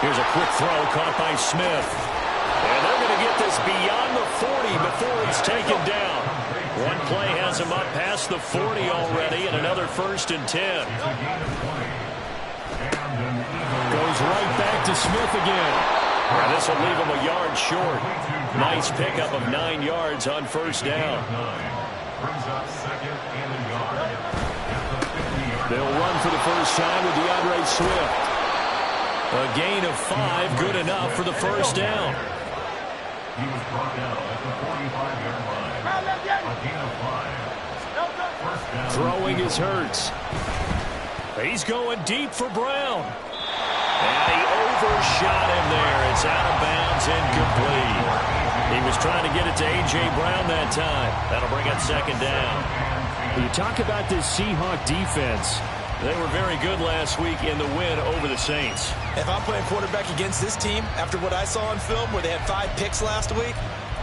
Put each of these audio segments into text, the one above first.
Here's a quick throw caught by Smith. And they're going to get this beyond the 40 before he's taken down. One play has him up past the 40 already, and another 1st and 10. Goes right back to Smith again. And this will leave him a yard short. Nice pickup of 9 yards on 1st down. They'll run for the first time with DeAndre Swift. A gain of 5, good enough for the 1st down. He was brought down at the 45-yard line. A gain of 5. First down. Throwing is Hurts. He's going deep for Brown. And he overshot him there. It's out of bounds, incomplete. He was trying to get it to A.J. Brown that time. That'll bring up 2nd down. You talk about this Seahawk defense. They were very good last week in the win over the Saints. If I'm playing quarterback against this team, after what I saw on film where they had 5 picks last week,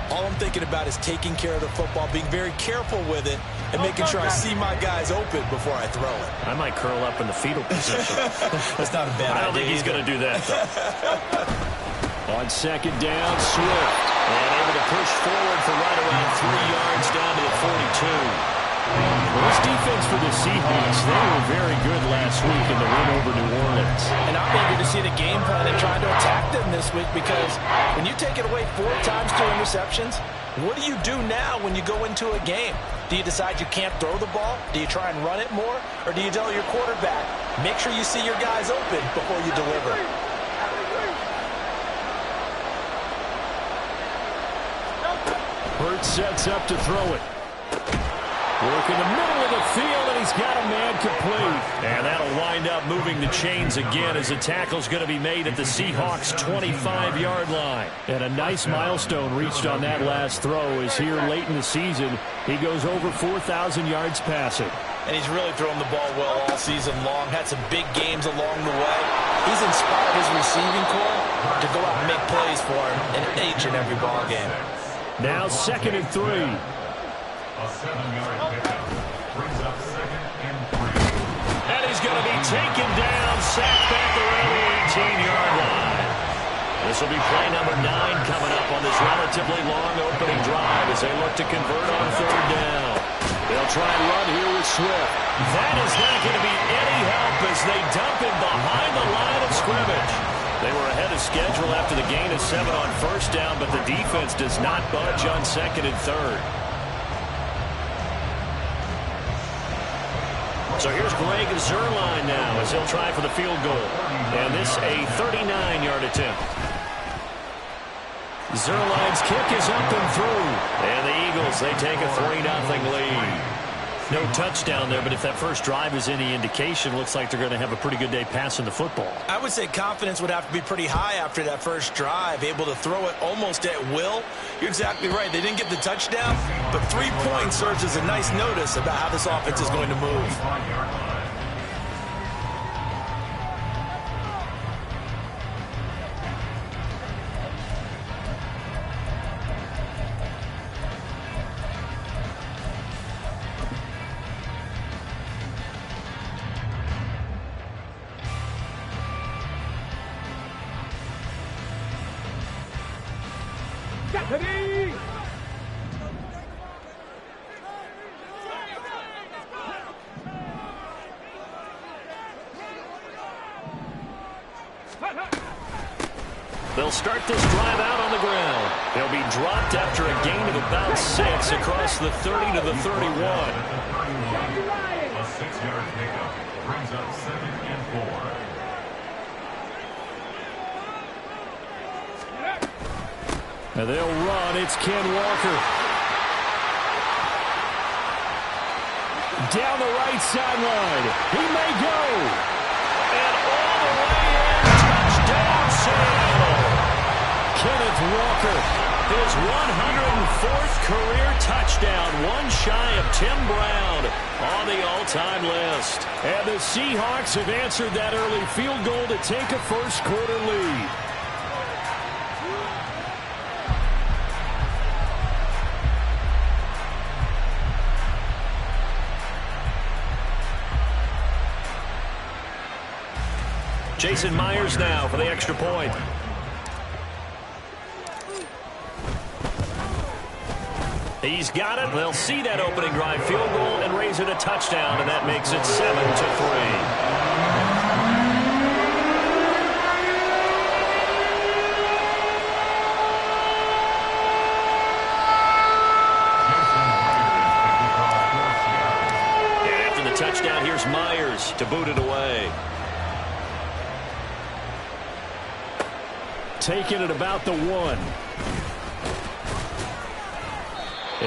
all I'm thinking about is taking care of the football, being very careful with it, and making sure I see my guys open before I throw it. I might curl up in the fetal position. That's not a bad idea. I don't think he's going to do that, though. On 2nd down, Swift. And able to push forward for right around 3 yards down to the 42. Well, this defense for the Seahawks, they were very good last week in the win over New Orleans. And I'm eager to see the game plan and trying to attack them this week, because when you take it away 4 times, 2 interceptions, what do you do now when you go into a game? Do you decide you can't throw the ball? Do you try and run it more? Or do you tell your quarterback, make sure you see your guys open before you deliver? Hurts sets up to throw it. Work in the middle of the field, and he's got a man complete. And that'll wind up moving the chains again as the tackle's going to be made at the Seahawks' 25-yard line. And a nice milestone reached on that last throw is here late in the season. He goes over 4,000 yards passing. And he's really thrown the ball well all season long. Had some big games along the way. He's inspired his receiving corps to go out and make plays for him in each and every ball game. Now 2nd and 3. A 7-yard pickup brings up 2nd and 3. And he's going to be taken down, sacked back around the 18-yard line. This will be play number 9 coming up on this relatively long opening drive as they look to convert on 3rd down. They'll try and run here with Swift. That is not going to be any help as they dump him behind the line of scrimmage. They were ahead of schedule after the gain of 7 on 1st down, but the defense does not budge on 2nd and 3rd. So here's Greg Zuerlein now as he'll try for the field goal. And this a 39-yard attempt. Zuerlein's kick is up and through. And the Eagles, they take a 3-0 lead. No touchdown there, but if that first drive is any indication, looks like they're going to have a pretty good day passing the football. I would say confidence would have to be pretty high after that first drive, able to throw it almost at will. You're exactly right. They didn't get the touchdown, but 3 points serves as a nice notice about how this offense is going to move. They'll start this drive out on the ground. They'll be dropped after a gain of about 6 across the 30 to the 31. A 6-yard pickup brings up 2nd and 4. Now they'll run. It's Ken Walker. Down the right sideline. He may go. And all the way in. Touchdown, Seattle. Kenneth Walker, his 104th career touchdown, one shy of Tim Brown on the all-time list. And the Seahawks have answered that early field goal to take a first-quarter lead. Jason Myers now for the extra point. He's got it. They'll see that opening drive field goal and raise it a touchdown, and that makes it 7-3. Touchdown, here's Myers to boot it away. Taking it about the 1.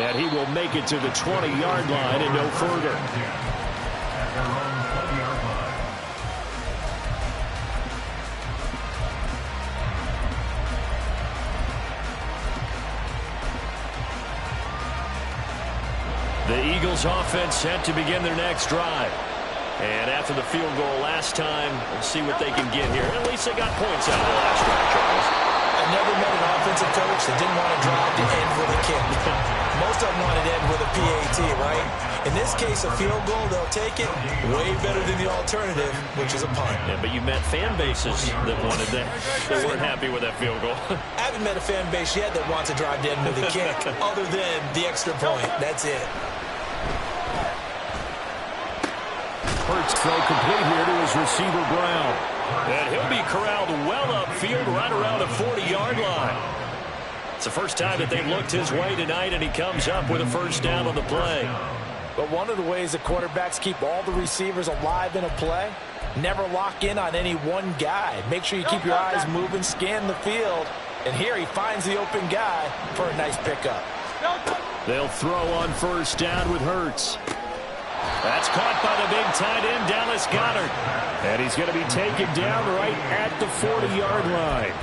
And he will make it to the 20-yard line and no further. The Eagles offense set to begin their next drive. And after the field goal last time, we'll see what they can get here. At least they got points out of the last drive, Charles. I never met an offensive coach that didn't want to drive to end with a kick. Most of them wanted to end with a PAT, right? In this case, a field goal, they'll take it way better than the alternative, which is a punt. Yeah, but you met fan bases that wanted that. They weren't happy with that field goal. I haven't met a fan base yet that wants to drive to end with a kick, other than the extra point. That's it. Hurts throw complete here to his receiver, Brown. And he'll be corralled well upfield right around the 40-yard line. It's the first time that they've looked his way tonight, and he comes up with a first down on the play. But one of the ways that quarterbacks keep all the receivers alive in a play, never lock in on any one guy. Make sure you keep your eyes moving, scan the field. And here he finds the open guy for a nice pickup. They'll throw on first down with Hurts. That's caught by the big tight end, Dallas Goedert. And he's going to be taken down right at the 40-yard line.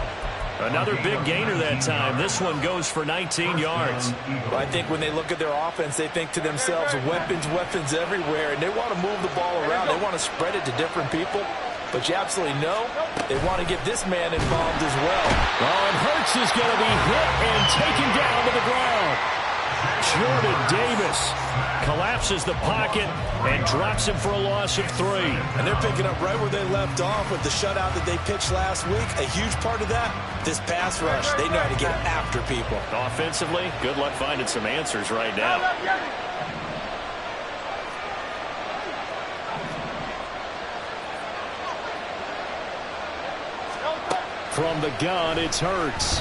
Another big gainer that time. This one goes for 19 yards. Well, I think when they look at their offense, they think to themselves, weapons, weapons everywhere. And they want to move the ball around. They want to spread it to different people. But you absolutely know they want to get this man involved as well. Oh, and Hurts is going to be hit and taken down to the ground. Jordan Davis collapses the pocket and drops him for a loss of 3. And they're picking up right where they left off with the shutout that they pitched last week. A huge part of that, this pass rush. They know how to get after people. Offensively, good luck finding some answers right now. From the gun, it's Hurts.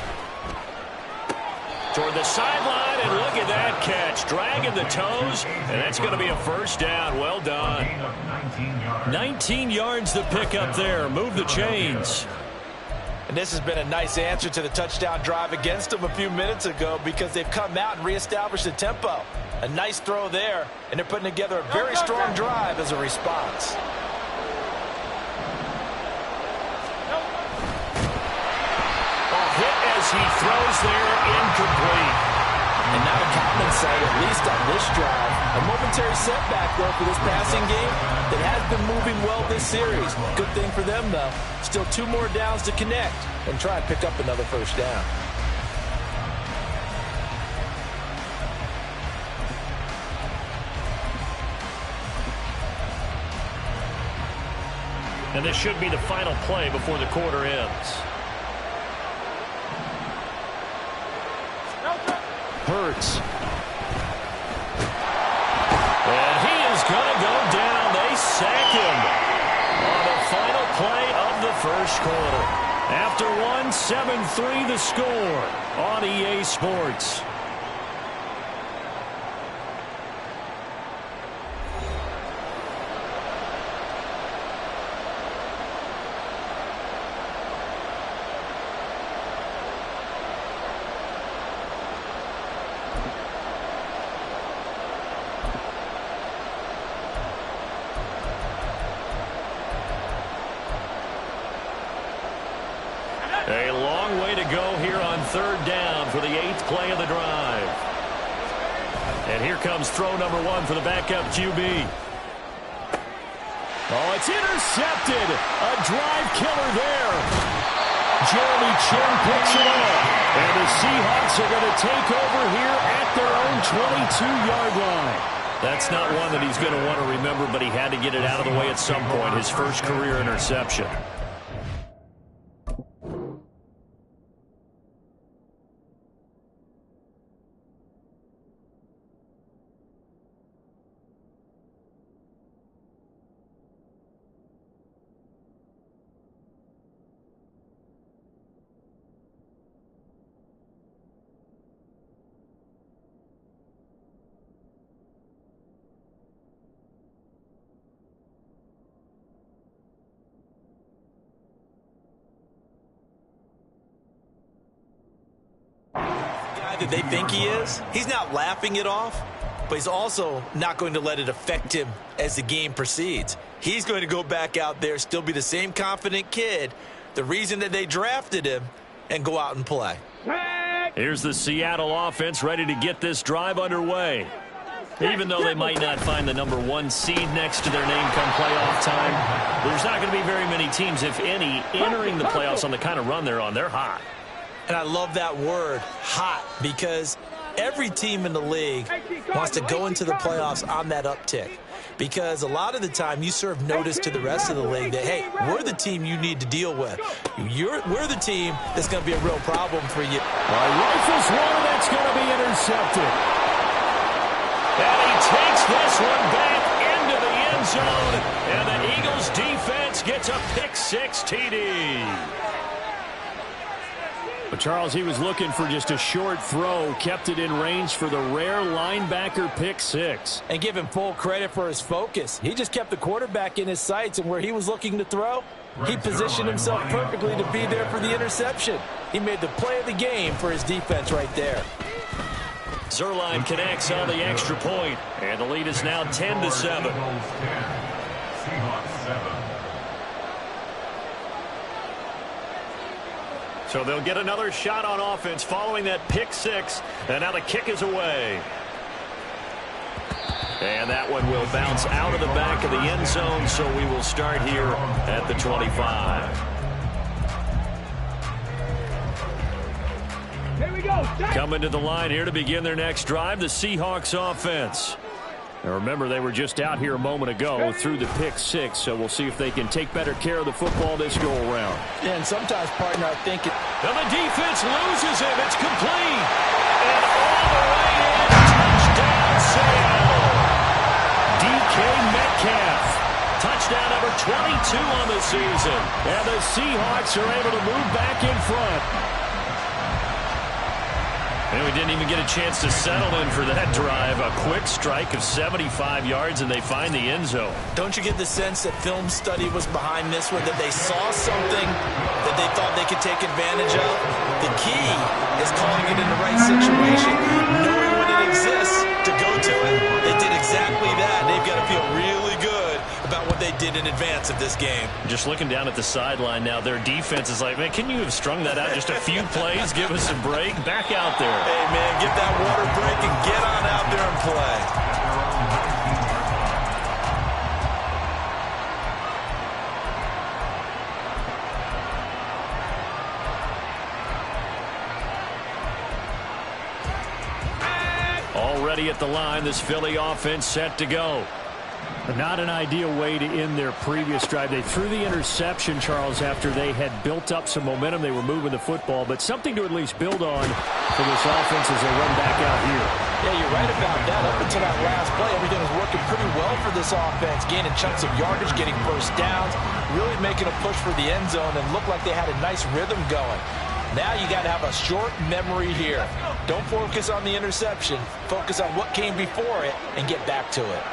Toward the sideline, and look at that catch. Dragging the toes, and that's going to be a first down. Well done. 19 yards to pick up there. Move the chains. And this has been a nice answer to the touchdown drive against them a few minutes ago because they've come out and reestablished the tempo. A nice throw there, and they're putting together a very strong drive as a response. He throws there, incomplete. And not a common sight, at least on this drive. A momentary setback, though, for this passing game that has been moving well this series. Good thing for them, though. Still 2 more downs to connect and try and pick up another first down. And this should be the final play before the quarter ends. Hurts. And he is going to go down. They sack him on the final play of the first quarter. After 7-3 the score on EA Sports. A long way to go here on third down for the 8th play of the drive. And here comes throw number 1 for the backup QB. Oh, it's intercepted. A drive killer there. Jeremy Chin picks it up. And the Seahawks are going to take over here at their own 22-yard line. That's not one that he's going to want to remember, but he had to get it out of the way at some point, his first career interception. that they think he is, he's not laughing it off, but he's also not going to let it affect him as the game proceeds. He's going to go back out there, still be the same confident kid, the reason that they drafted him, and go out and play. Here's the Seattle offense ready to get this drive underway. Even though they might not find the #1 seed next to their name come playoff time, there's not going to be very many teams, if any, entering the playoffs on the kind of run they're on. They're hot. And I love that word, hot, because every team in the league wants to go into the playoffs on that uptick. Because a lot of the time you serve notice to the rest of the league that, hey, we're the team you need to deal with. We're the team that's going to be a real problem for you. Rifles one, that's going to be intercepted. And he takes this one back into the end zone. And the Eagles defense gets a pick-6 TD. But Charles, he was looking for just a short throw, kept it in range for the rare linebacker pick-6. And give him full credit for his focus. He just kept the quarterback in his sights, and where he was looking to throw, he positioned himself perfectly to be there for the interception. He made the play of the game for his defense right there. Zerline connects on the extra point, and the lead is now 10-7. Seahawks 7. So they'll get another shot on offense following that pick-6, and now the kick is away. And that one will bounce out of the back of the end zone, so we will start here at the 25. Here we go. Coming to the line here to begin their next drive, the Seahawks offense. Now remember, they were just out here a moment ago through the pick-6, so we'll see if they can take better care of the football this go-around. Yeah, and sometimes, partner, I think it... And the defense loses him. It's complete. And all the way in. Touchdown, Seattle. DK Metcalf. Touchdown number 22 on the season. And the Seahawks are able to move back in front. And we didn't even get a chance to settle in for that drive. A quick strike of 75 yards, and they find the end zone. Don't you get the sense that film study was behind this one, that they saw something that they thought they could take advantage of? The key is calling it in the right situation, knowing when it exists to go to it. They did exactly that. They've got to feel really good about what they did in advance of this game. Just looking down at the sideline now, their defense is like, man, can you have strung that out just a few plays? Give us a break. Back out there. Hey, man, get that water break and get on out there and play. Already at the line, this Philly offense set to go. Not an ideal way to end their previous drive. They threw the interception, Charles, after they had built up some momentum. They were moving the football, but something to at least build on for this offense as they run back out here. Yeah, you're right about that. Up until that last play, everything was working pretty well for this offense, gaining chunks of yardage, getting first downs, really making a push for the end zone, and looked like they had a nice rhythm going. Now you got to have a short memory here. Don't focus on the interception. Focus on what came before it and get back to it.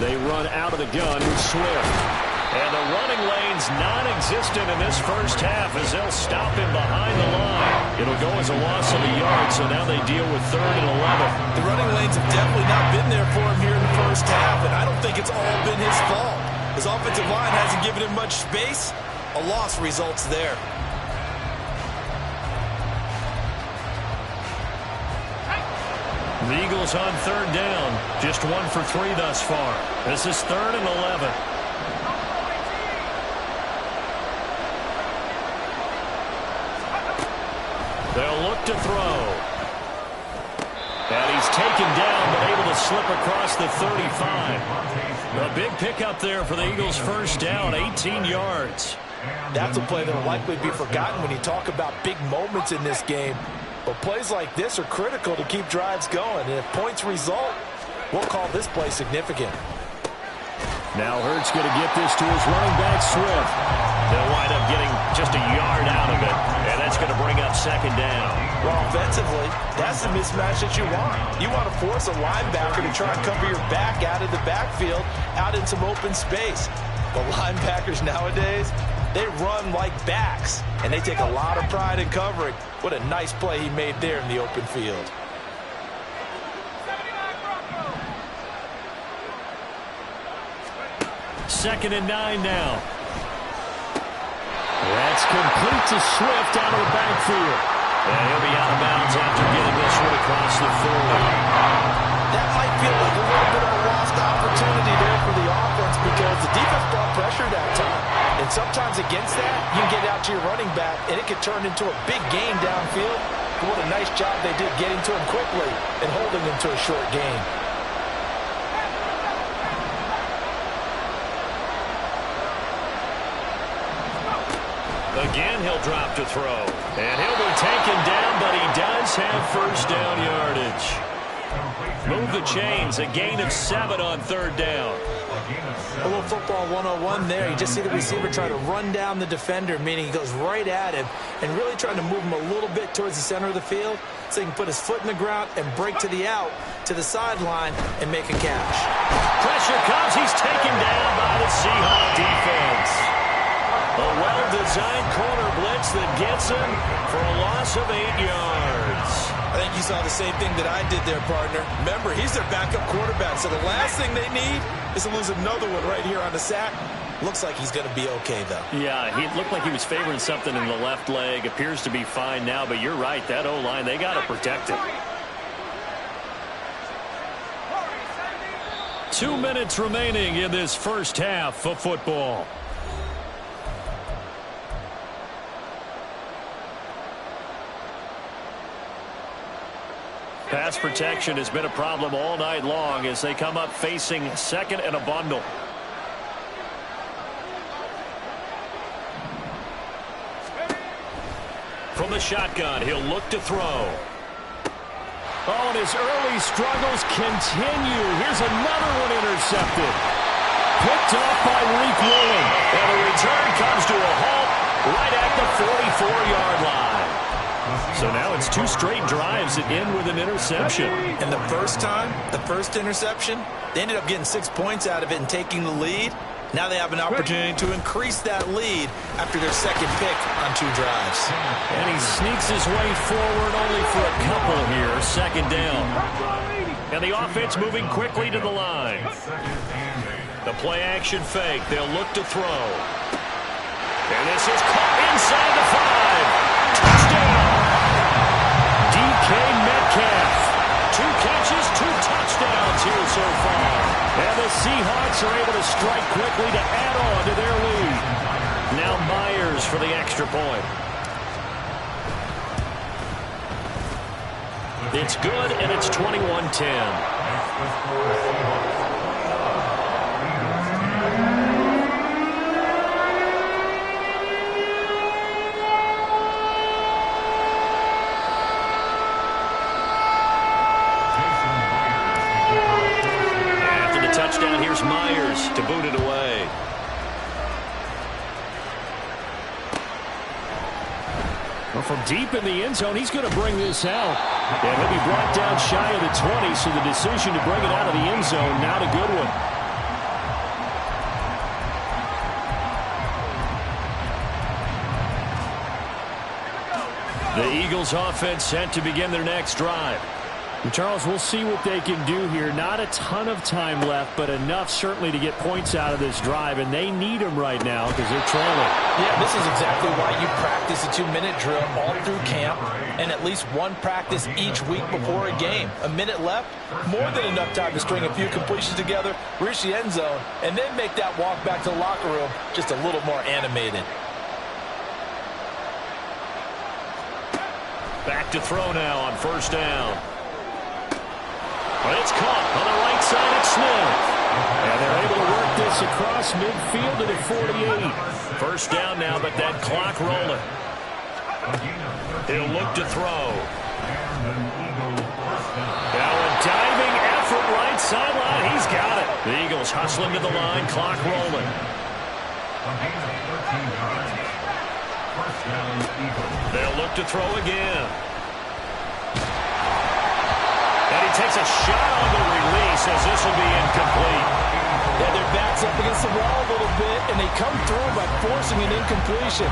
They run out of the gun with Swift. And the running lane's non-existent in this first half as they'll stop him behind the line. It'll go as a loss of a yard, so now they deal with 3rd and 11. The running lanes have definitely not been there for him here in the first half, and I don't think it's all been his fault. His offensive line hasn't given him much space. A loss results there. The Eagles on 3rd down. Just 1 for 3 thus far. This is 3rd and 11. They'll look to throw. And he's taken down, but able to slip across the 35. A big pickup there for the Eagles' first down, 18 yards. That's a play that will likely be forgotten when you talk about big moments in this game. But plays like this are critical to keep drives going. And if points result, we'll call this play significant. Now Hurts going to get this to his running back, Swift. They'll wind up getting just a yard out of it, and that's going to bring up second down. Well, offensively, that's the mismatch that you want. You want to force a linebacker to try and cover your back out of the backfield, out in some open space. The linebackers nowadays, they run like backs, and they take a lot of pride in covering. What a nice play he made there in the open field. Second and 9 now. That's complete to Swift out of the backfield. And he'll be out of bounds after getting this one across the 40. That might feel like a little bit of a lost opportunity there for the offense because the defense brought pressure that time. And sometimes against that, you can get out to your running back, and it could turn into a big gain downfield. But what a nice job they did getting to him quickly and holding him to a short gain. Again, he'll drop to throw. And he'll be taken down, but he does have first down yardage. Move the chains. A gain of 7 on third down. A little football 101 there. You just see the receiver try to run down the defender, meaning he goes right at him and really trying to move him a little bit towards the center of the field so he can put his foot in the ground and break to the out, to the sideline, and make a catch. Pressure comes. He's taken down by the Seahawks defense. A well-designed corner blitz that gets him for a loss of 8 yards. I think you saw the same thing that I did there, partner. Remember, he's their backup quarterback, so the last thing they need is to lose another one right here on the sack. Looks like he's going to be okay, though. Yeah, he looked like he was favoring something in the left leg. Appears to be fine now, but you're right. That O-line, they got to protect him. 2 minutes remaining in this first half of football. Pass protection has been a problem all night long as they come up facing second and a bundle. From the shotgun, he'll look to throw. Oh, and his early struggles continue. Here's another one intercepted. Picked off by Reek Willing. And the return comes to a halt right at the 44-yard line. So now it's 2 straight drives that end with an interception. And the first time, the first interception, they ended up getting 6 points out of it and taking the lead. Now they have an opportunity to increase that lead after their second pick on 2 drives. And he sneaks his way forward only for a couple here. Second down. And the offense moving quickly to the line. The play action fake. They'll look to throw. And this is caught inside the 5. Touchdown. DK Metcalf. 2 catches, 2 touchdowns here so far. And the Seahawks are able to strike quickly to add on to their lead. Now Myers for the extra point. It's good, and it's 21-10. Touchdown, here's Myers to boot it away. Well, from deep in the end zone, he's going to bring this out. And he'll be brought down shy of the 20, so the decision to bring it out of the end zone, not a good one. The Eagles offense set to begin their next drive. Charles, we'll see what they can do here. Not a ton of time left, but enough certainly to get points out of this drive, and they need them right now because they're trailing. Yeah, this is exactly why you practice a 2-minute drill all through camp and at least one practice each week before a game. A minute left, more than enough time to string a few completions together, reach the end zone, and then make that walk back to the locker room just a little more animated. Back to throw now on first down. But it's caught on the right side of Smith. And they're able to work this across midfield to the 48. First down now, but that clock rolling. He'll look to throw. Now a diving effort right sideline. He's got it. The Eagles hustling to the line, clock rolling. A gain of 13 yards. First down, Eagles. They'll look to throw again. And he takes a shot on the release as this will be incomplete. Yeah, their back's up against the wall a little bit, and they come through by forcing an incompletion.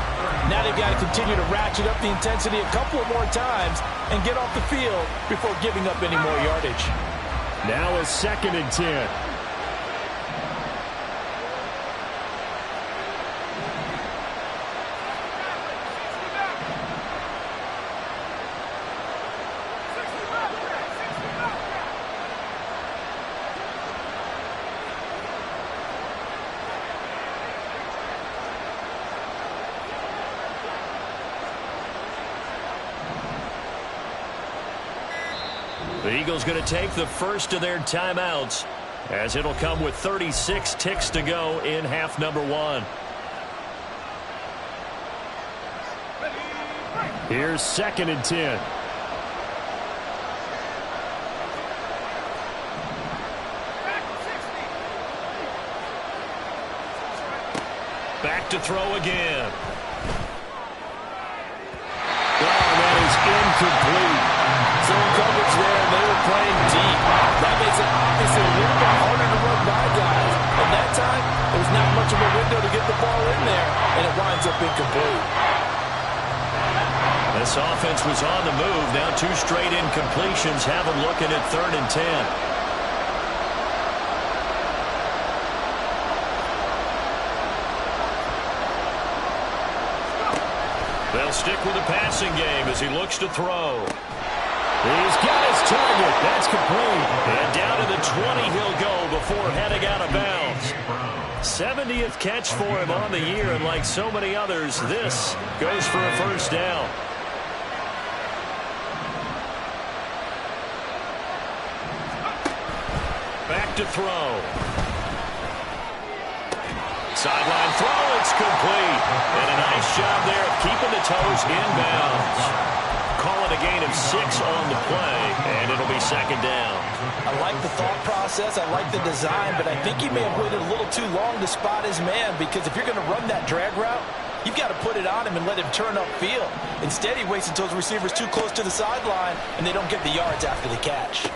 Now they've got to continue to ratchet up the intensity a couple of more times and get off the field before giving up any more yardage. Now a 2nd and 10. The Eagles going to take the first of their timeouts as it'll come with 36 ticks to go in half number 1. Here's 2nd and 10. Back to throw again. Oh, that is incomplete. Zone coverage there, and they were playing deep. That makes it obviously a little bit harder to run by guys. And that time, there was not much of a window to get the ball in there, and it winds up incomplete. This offense was on the move. Now 2 straight incompletions have them looking at 3rd and 10. They'll stick with the passing game as he looks to throw. He's got his target. That's complete. And down to the 20 he'll go before heading out of bounds. 70th catch for him on the year, and like so many others, this goes for a first down. Back to throw. Sideline throw, it's complete. And a nice job there of keeping the toes inbounds. Call it a gain of 6 on the play, and it'll be 2nd down. I like the thought process. I like the design, but I think he may have waited a little too long to spot his man, because if you're going to run that drag route, you've got to put it on him and let him turn upfield. Instead, he waits until his receiver's too close to the sideline, and they don't get the yards after the catch.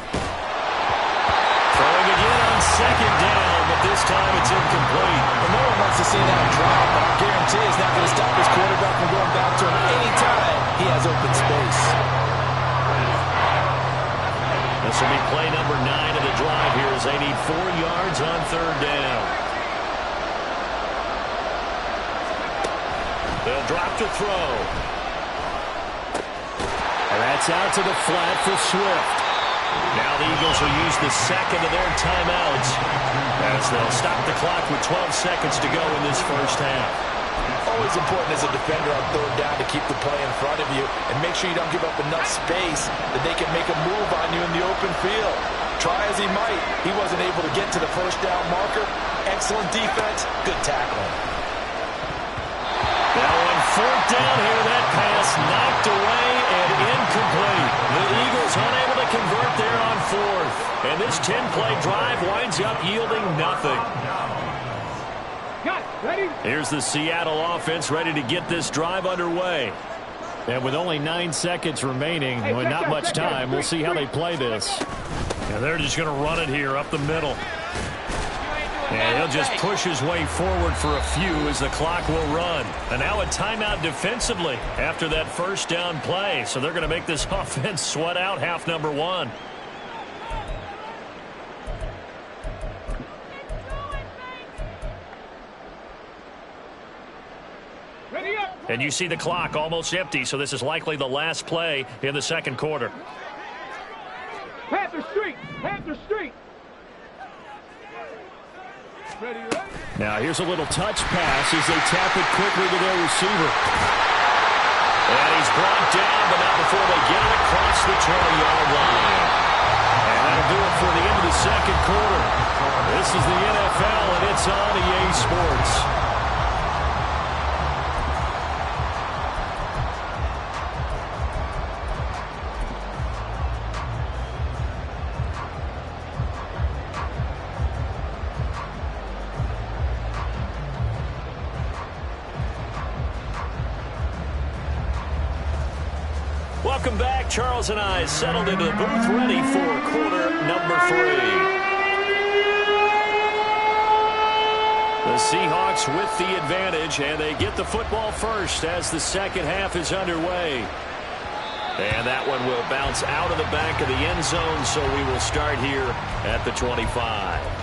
Throwing again on 2nd down, but this time it's incomplete. Well, no one wants to see that drop, but I guarantee it's not going to stop his quarterback from going back to him anytime he has open space. This will be play number 9 of the drive here as they need 4 yards on 3rd down. They'll drop to throw. And that's out to the flat for Swift. Now the Eagles will use the 2nd of their timeouts as they'll stop the clock with 12 seconds to go in this first half. Always important as a defender on 3rd down to keep the play in front of you and make sure you don't give up enough space that they can make a move on you in the open field. Try as he might, he wasn't able to get to the first down marker. Excellent defense, good tackling. Now on 4th down here, that pass knocked away and incomplete. The Eagles unable to convert there on 4th. And this 10-play drive winds up yielding nothing. Here's the Seattle offense ready to get this drive underway. And with only 9 seconds remaining, with not much time, we'll see how they play this. And they're just going to run it here up the middle. And he'll just push his way forward for a few as the clock will run. And now a timeout defensively after that first down play. So they're going to make this offense sweat out half number 1. And you see the clock almost empty, so this is likely the last play in the 2nd quarter. Panther Street! Panther Street! Ready, ready? Now here's a little touch pass as they tap it quickly to their receiver. And he's brought down, but not before they get it across the 20-yard line. And that'll do it for the end of the 2nd quarter. This is the NFL, and it's on EA Sports. Welcome back. Charles and I settled into the booth, ready for quarter number 3. The Seahawks with the advantage, and they get the football first as the second half is underway. And that one will bounce out of the back of the end zone, so we will start here at the 25.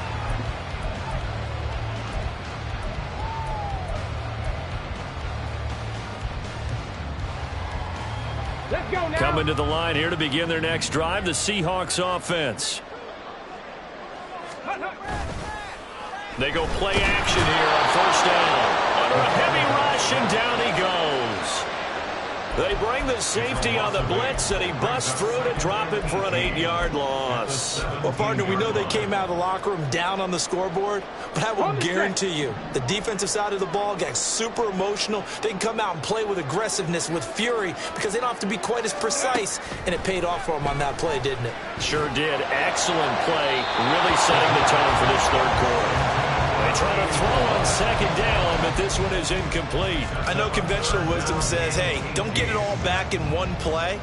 Let's go now. Coming to the line here to begin their next drive, the Seahawks offense. They go play action here on first down. Under a heavy rush, and down he goes. They bring the safety on the blitz, and he busts through to drop him for an 8-yard loss. Well, partner, we know they came out of the locker room down on the scoreboard, but I will guarantee you the defensive side of the ball got super emotional. They can come out and play with aggressiveness, with fury, because they don't have to be quite as precise, and it paid off for them on that play, didn't it? Sure did. Excellent play, really setting the tone for this third quarter. They try to throw on second down, but this one is incomplete. I know conventional wisdom says, hey, don't get it all back in one play.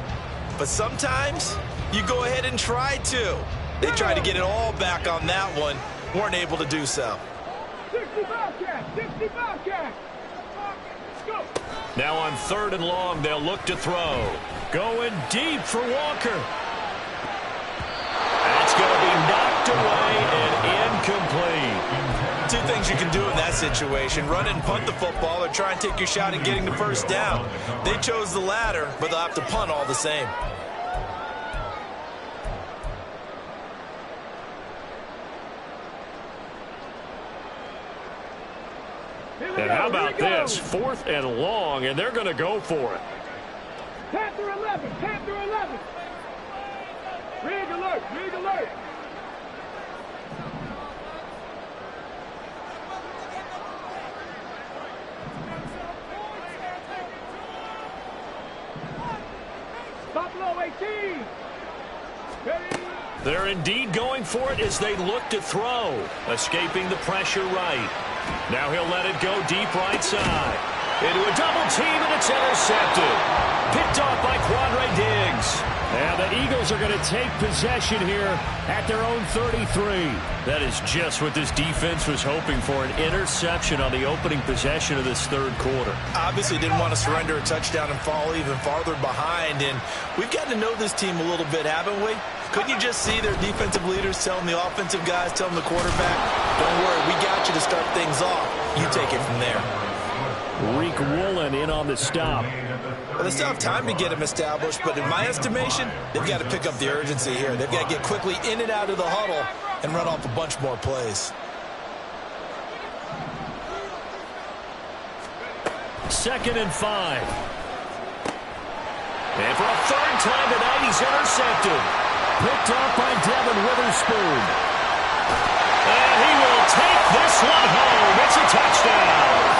But sometimes you go ahead and try to. They tried to get it all back on that one. Weren't able to do so. 65 cat. 65 cat. Go. Now on third and long, they'll look to throw. Going deep for Walker. That's going to be knocked away and incomplete. Two things you can do in that situation: run and punt the football, or try and take your shot at getting the first down. They chose the latter, but they'll have to punt all the same. And how about this? 4th and long, and they're going to go for it. Panther 11. Panther 11. Rig alert. Rig alert. Buffalo 18. Ready. They're indeed going for it as they look to throw. Escaping the pressure right. Now he'll let it go deep right side. Into a double team, and it's intercepted. Picked off by Quandre Diggs. And the Eagles are going to take possession here at their own 33. That is just what this defense was hoping for, an interception on the opening possession of this third quarter. Obviously didn't want to surrender a touchdown and fall even farther behind, and we've gotten to know this team a little bit, haven't we? Couldn't you just see their defensive leaders telling the offensive guys, telling the quarterback, don't worry, we got you to start things off. You take it from there. Reek Woolen in on the stop. Well, they still have time to get him established, but in my estimation, they've got to pick up the urgency here. They've got to get quickly in and out of the huddle and run off a bunch more plays. 2nd and 5. And for a third time tonight, he's intercepted. Picked off by Devin Witherspoon. And he will take this one home. It's a touchdown.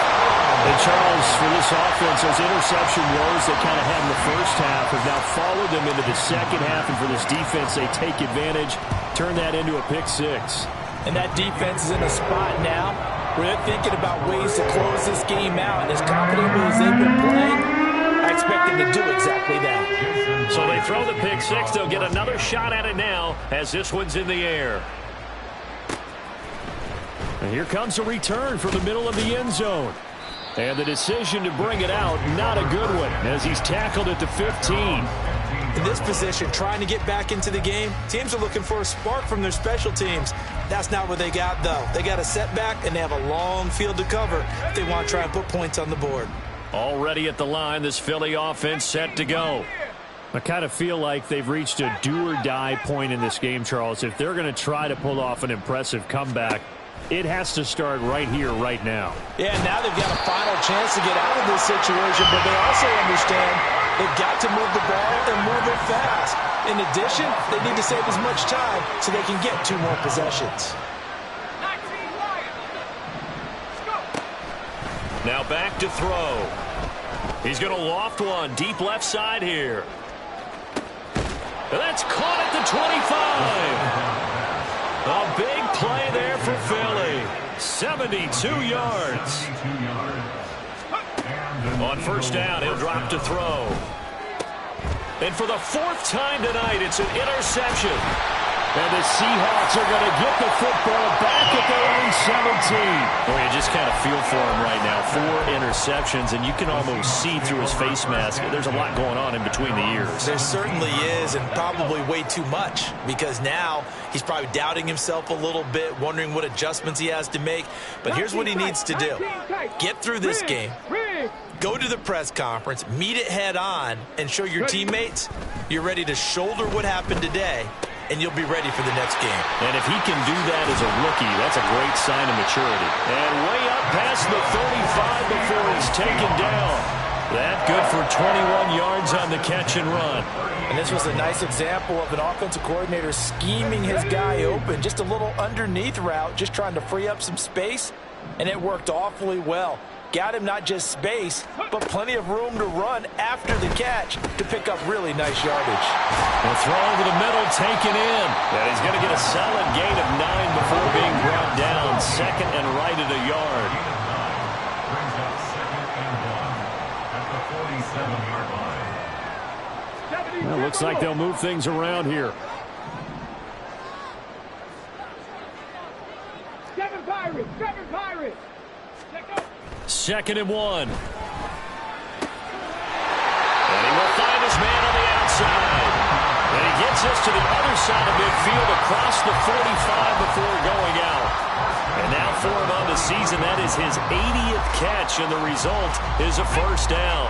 And Charles, for this offense, those interception woes they kind of had in the first half have now followed them into the second half. And for this defense, they take advantage, turn that into a pick 6. And that defense is in a spot now where they're thinking about ways to close this game out. And as confidently as they've been playing, I expect them to do exactly that. So they throw the pick 6. They'll get another shot at it now as this one's in the air. And here comes a return from the middle of the end zone. And the decision to bring it out, not a good one, as he's tackled at the 15. In this position, trying to get back into the game, teams are looking for a spark from their special teams. That's not what they got, though. They got a setback, and they have a long field to cover if they want to try and put points on the board. Already at the line, this Philly offense set to go. I kind of feel like they've reached a do-or-die point in this game, Charles. If they're going to try to pull off an impressive comeback, it has to start right here, right now. Yeah, now they've got a final chance to get out of this situation, but they also understand they've got to move the ball and move it fast. In addition, they need to save as much time so they can get 2 more possessions. Now back to throw. He's going to loft one deep left side here. And that's caught at the 25. A big play there for Philly. 72 yards. On first down, he'll drop to throw. And for the fourth time tonight, it's an interception. And the Seahawks are going to get the football back at their own 17. Well, you just kind of feel for him right now. 4 interceptions, and you can almost see through his face mask. There's a lot going on in between the ears. There certainly is, and probably way too much, because now he's probably doubting himself a little bit, wondering what adjustments he has to make. But here's what he needs to do. Get through this game. Go to the press conference, meet it head on, and show your teammates you're ready to shoulder what happened today, and you'll be ready for the next game. And if he can do that as a rookie, that's a great sign of maturity. And way up past the 35 before he's taken down. That good for 21 yards on the catch and run. And this was a nice example of an offensive coordinator scheming his guy open. Just a little underneath route, just trying to free up some space, and it worked awfully well. Got him not just space, but plenty of room to run after the catch to pick up really nice yardage. The throw over the middle, taken in. And he's going to get a solid gain of 9 before being brought down. Second and right at a yard. Brings up second and 1 at the 47-yard line. Well, looks like they'll move things around here. 7 Pirates, 7 Pirates. Second and 1. And he will find his man on the outside. And he gets us to the other side of midfield across the 45 before going out. And now for him on the season, that is his 80th catch, and the result is a first down.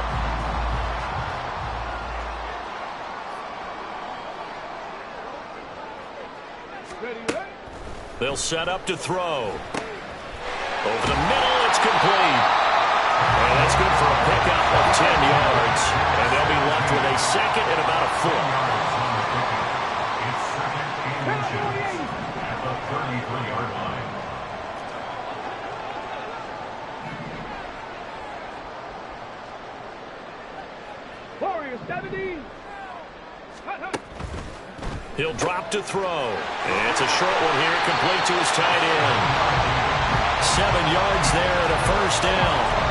They'll set up to throw. Over the middle, it's complete. And that's good for a pickup of 10 yards. And they'll be left with a second and about a foot. It's second and 2 at the 33-yard line. Warriors 70. He'll drop to throw. And it's a short one here, complete to his tight end. 7 yards there and a first down.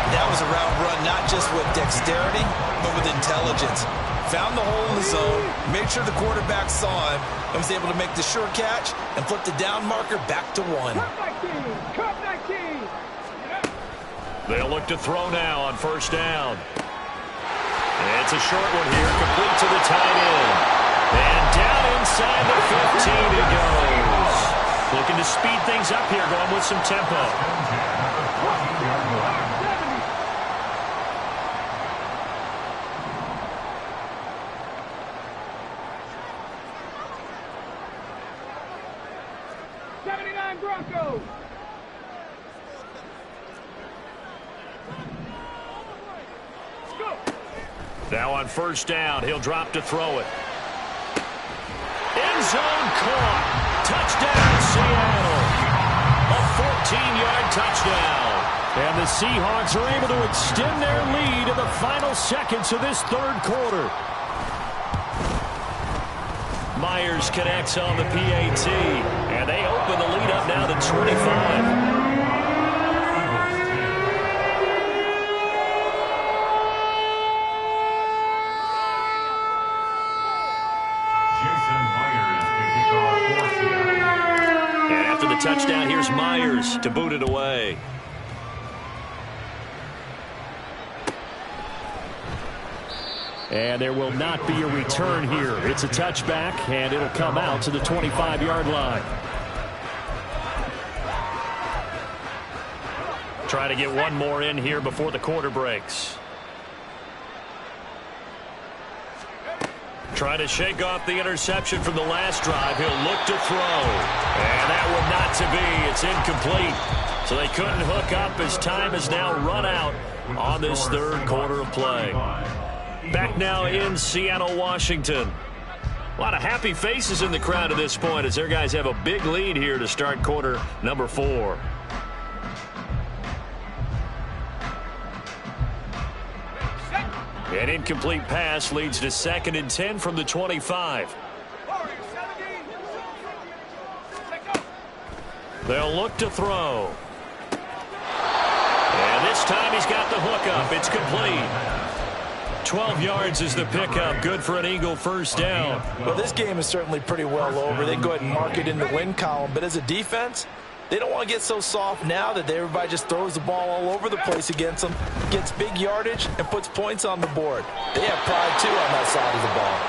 That was a route run not just with dexterity, but with intelligence. Found the hole in the zone, made sure the quarterback saw him, and was able to make the sure catch and flip the down marker back to 1. Cut 19. They'll look to throw now on first down. And it's a short one here, complete to the tight end. And down inside the 15 he goes. Looking to speed things up here, going with some tempo. Broncos. Now on first down, he'll drop to throw it. End zone caught. Touchdown, Seattle. A 14-yard touchdown. And the Seahawks are able to extend their lead in the final seconds of this third quarter. Myers connects on the PAT, and they open the lead up now to 25. Touchdown, here's Myers to boot it away. And there will not be a return here. It's a touchback, and it'll come out to the 25-yard line. Try to get one more in here before the quarter breaks. Trying to shake off the interception from the last drive. He'll look to throw. And that one not to be. It's incomplete. So they couldn't hook up as time has now run out on this third quarter of play. Back now in Seattle, Washington. A lot of happy faces in the crowd at this point as their guys have a big lead here to start quarter number 4. An incomplete pass leads to 2nd and 10 from the 25. They'll look to throw. And this time he's got the hook up. It's complete. 12 yards is the pickup. Good for an Eagle first down. Well, this game is certainly pretty well over. They can go ahead and mark it in the win column. But as a defense, they don't want to get so soft now that everybody just throws the ball all over the place against them, gets big yardage, and puts points on the board. They have pride, too, on that side of the ball.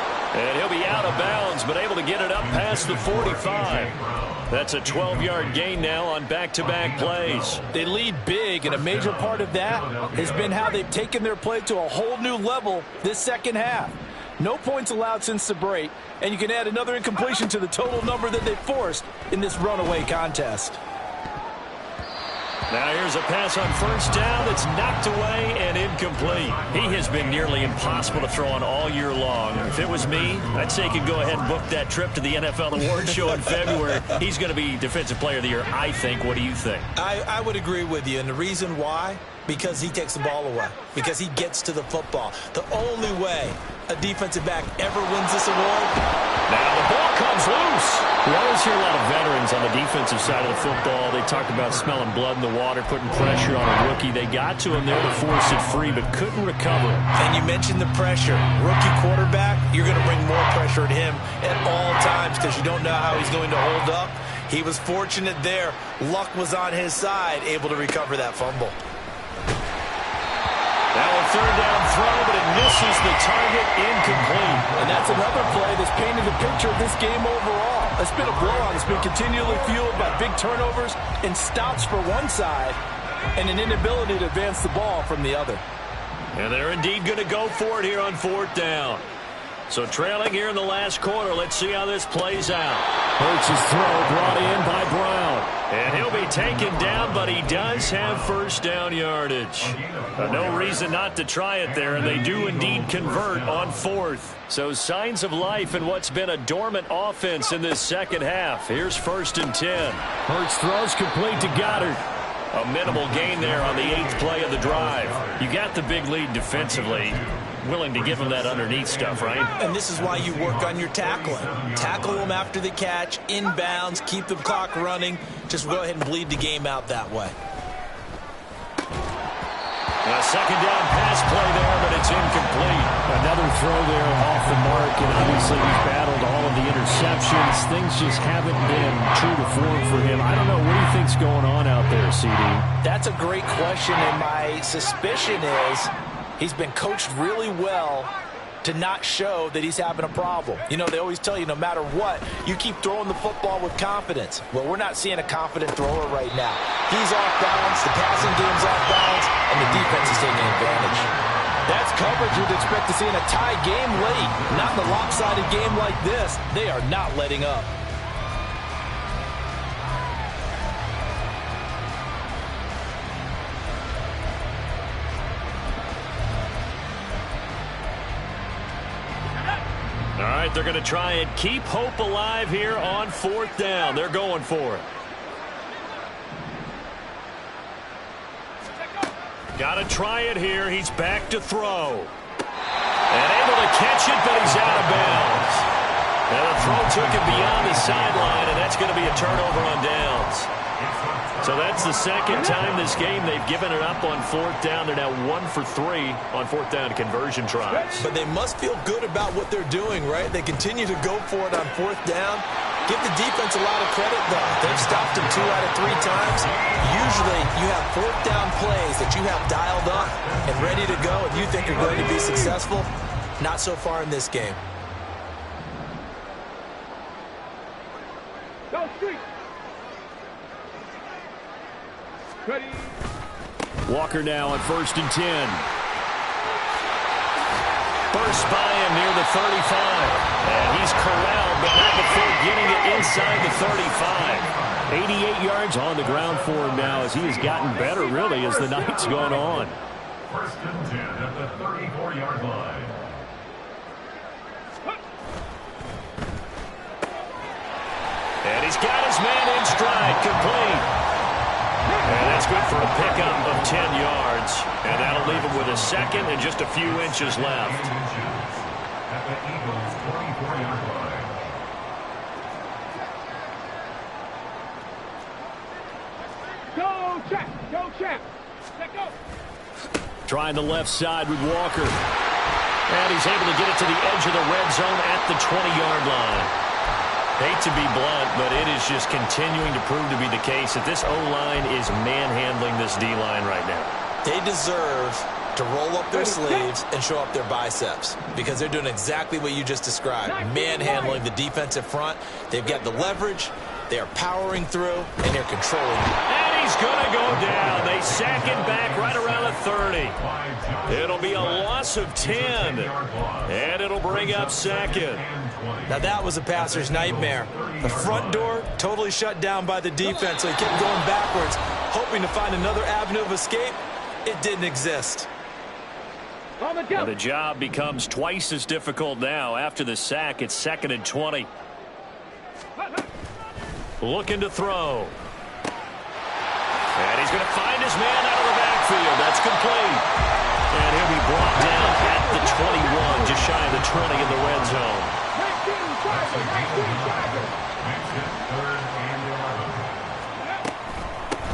And he'll be out of bounds, but able to get it up past the 45. That's a 12-yard gain now on back-to-back plays. They lead big, and a major part of that has been how they've taken their play to a whole new level this second half. No points allowed since the break, and you can add another incompletion to the total number that they forced in this runaway contest. Now here's a pass on first down that's knocked away and incomplete. He has been nearly impossible to throw on all year long. If it was me, I'd say he could go ahead and book that trip to the NFL Awards Show in February. He's going to be Defensive Player of the Year, I think. What do you think? I would agree with you, and the reason why? Because he takes the ball away, because he gets to the football. The only way a defensive back ever wins this award. Now the ball comes loose. We always hear a lot of veterans on the defensive side of the football. They talk about smelling blood in the water, putting pressure on a rookie. They got to him there to force it free, but couldn't recover it. And you mentioned the pressure. Rookie quarterback, you're going to bring more pressure at him at all times because you don't know how he's going to hold up. He was fortunate there. Luck was on his side, able to recover that fumble. Now a third down throw, but it misses the target, incomplete. And that's another play that's painted the picture of this game overall. It's been a blowout. It's been continually fueled by big turnovers and stops for one side and an inability to advance the ball from the other. And they're indeed going to go for it here on fourth down. So trailing here in the last quarter, let's see how this plays out. Hurts' throw brought in by Brown. And he'll be taken down, but he does have first down yardage. No reason not to try it there, and they do indeed convert on fourth. So signs of life in what's been a dormant offense in this second half. Here's 1st and 10. Hurts throws complete to Goddard. A minimal gain there on the 8th play of the drive. You got the big lead defensively. Willing to give him that underneath stuff, right? And this is why you work on your tackling. Tackle them after the catch, inbounds, keep the clock running. Just go ahead and bleed the game out that way. A second down pass play there, but it's incomplete. Another throw there off the mark, and obviously he's battled all of the interceptions. Things just haven't been true to form for him. I don't know. What do you think's going on out there, CD? That's a great question, and my suspicion is he's been coached really well to not show that he's having a problem. You know, they always tell you no matter what, you keep throwing the football with confidence. Well, we're not seeing a confident thrower right now. He's off balance, the passing game's off balance, and the defense is taking advantage. That's coverage you'd expect to see in a tie game late. Not in a lopsided game like this. They are not letting up. All right, they're going to try and keep hope alive here on 4th down. They're going for it. Got to try it here. He's back to throw. And able to catch it, but he's out of bounds. And the throw took him beyond the sideline, and that's going to be a turnover on downs. So that's the second time this game they've given it up on 4th down. They're now 1 for 3 on 4th down conversion tries. But they must feel good about what they're doing, right? They continue to go for it on 4th down. Give the defense a lot of credit, though. They've stopped him 2 out of 3 times. Usually you have 4th down plays that you have dialed up and ready to go and you think are going to be successful. Not so far in this game. Go street. Ready. Walker now on 1st and 10. Burst by him near the 35. And he's corralled, but not before getting it inside the 35. 88 yards on the ground for him now as he has gotten better, really, as the night's gone on. 1st and 10 at the 34-yard line. And he's got his man in stride, complete. And that's good for a pickup of 10 yards. And that'll leave him with a second and just a few inches left. At the Eagles' 24-yard line. Go, champ. Go, champ. Let go. Trying the left side with Walker. And he's able to get it to the edge of the red zone at the 20-yard line. Hate to be blunt, but it is just continuing to prove to be the case that this O-line is manhandling this D-line right now. They deserve to roll up their sleeves and show up their biceps because they're doing exactly what you just described, manhandling the defensive front. They've got the leverage, they're powering through, and they're controlling it. And he's going to go down. They sack him back right around the 30. It'll be a loss of 10, and it'll bring up second. Now that was a passer's nightmare. The front door totally shut down by the defense, so he kept going backwards, hoping to find another avenue of escape. It didn't exist. And the job becomes twice as difficult now. After the sack, it's 2nd and 20. Looking to throw. And he's going to find his man out of the backfield. That's complete. And he'll be brought down at the 21, just shy of the 20 in the red zone.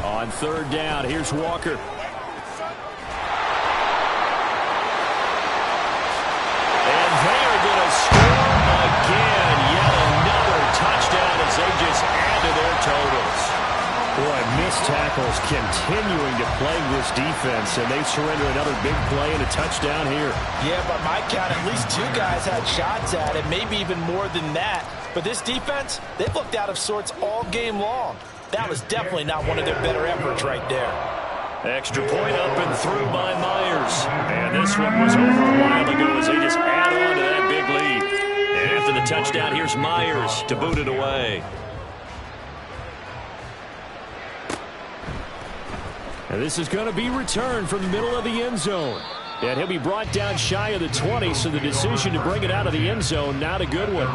On 3rd down, here's Walker. Again, yet another touchdown as they just add to their totals. Boy, missed tackles continuing to plague this defense, and they surrender another big play and a touchdown here. Yeah, by my count, at least 2 guys had shots at it, maybe even more than that. But this defense, they've looked out of sorts all game long. That was definitely not one of their better efforts right there. Extra point up and through by Myers. And this one was over a while ago as they just add on to that big lead. And after the touchdown, here's Myers to boot it away. And this is going to be returned from the middle of the end zone. And he'll be brought down shy of the 20, so the decision to bring it out of the end zone, not a good one.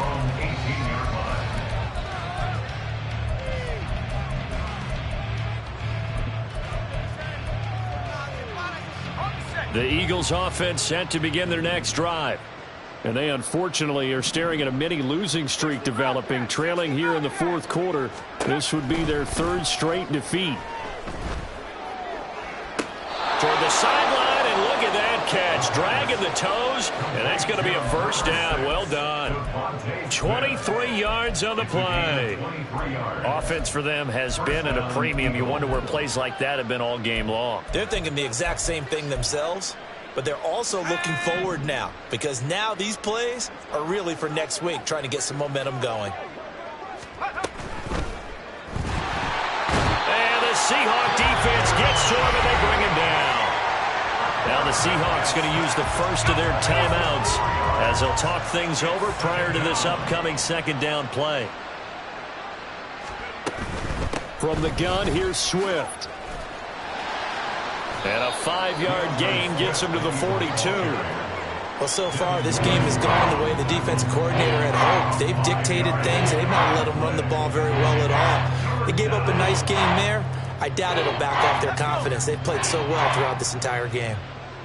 The Eagles offense set to begin their next drive. And they unfortunately are staring at a mini losing streak developing, trailing here in the 4th quarter. This would be their 3rd straight defeat. Toward the sideline, and look at that catch. Dragging the toes, and that's going to be a first down. Well done. 23 yards on the play. Offense for them has been at a premium. You wonder where plays like that have been all game long. They're thinking the exact same thing themselves, but they're also looking forward now because now these plays are really for next week, trying to get some momentum going. And the Seahawk defense gets to him, and they bring him down. Now the Seahawks going to use the first of their timeouts as they'll talk things over prior to this upcoming 2nd down play. From the gun, here's Swift. And a 5-yard gain gets him to the 42. Well, so far, this game has gone the way the defense coordinator had hoped. They've dictated things, and they've not let them run the ball very well at all. They gave up a nice game there. I doubt it'll back off their confidence. They've played so well throughout this entire game.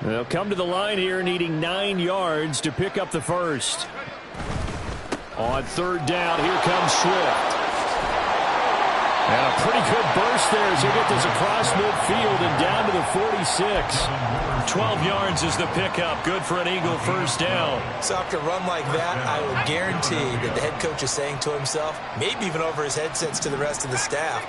They'll come to the line here needing 9 yards to pick up the first. On 3rd down, here comes Swift. And a pretty good burst there as they get this across midfield and down to the 46. 12 yards is the pickup. Good for an Eagle first down. So after a run like that, I would guarantee that the head coach is saying to himself, maybe even over his headsets to the rest of the staff,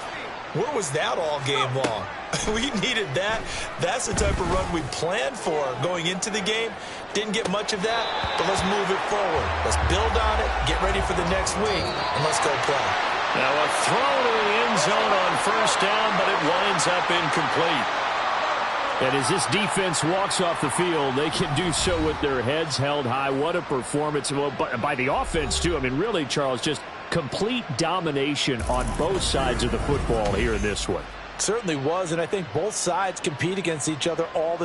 where was that all game long? We needed that. That's the type of run we planned for going into the game. Didn't get much of that, but let's move it forward. Let's build on it, get ready for the next week, and let's go play. Now a throw to the end zone on first down, but it winds up incomplete. And as this defense walks off the field, they can do so with their heads held high. What a performance by the offense, too. I mean, really, Charles, just complete domination on both sides of the football here in this one. Certainly was, and I think both sides compete against each other all the time.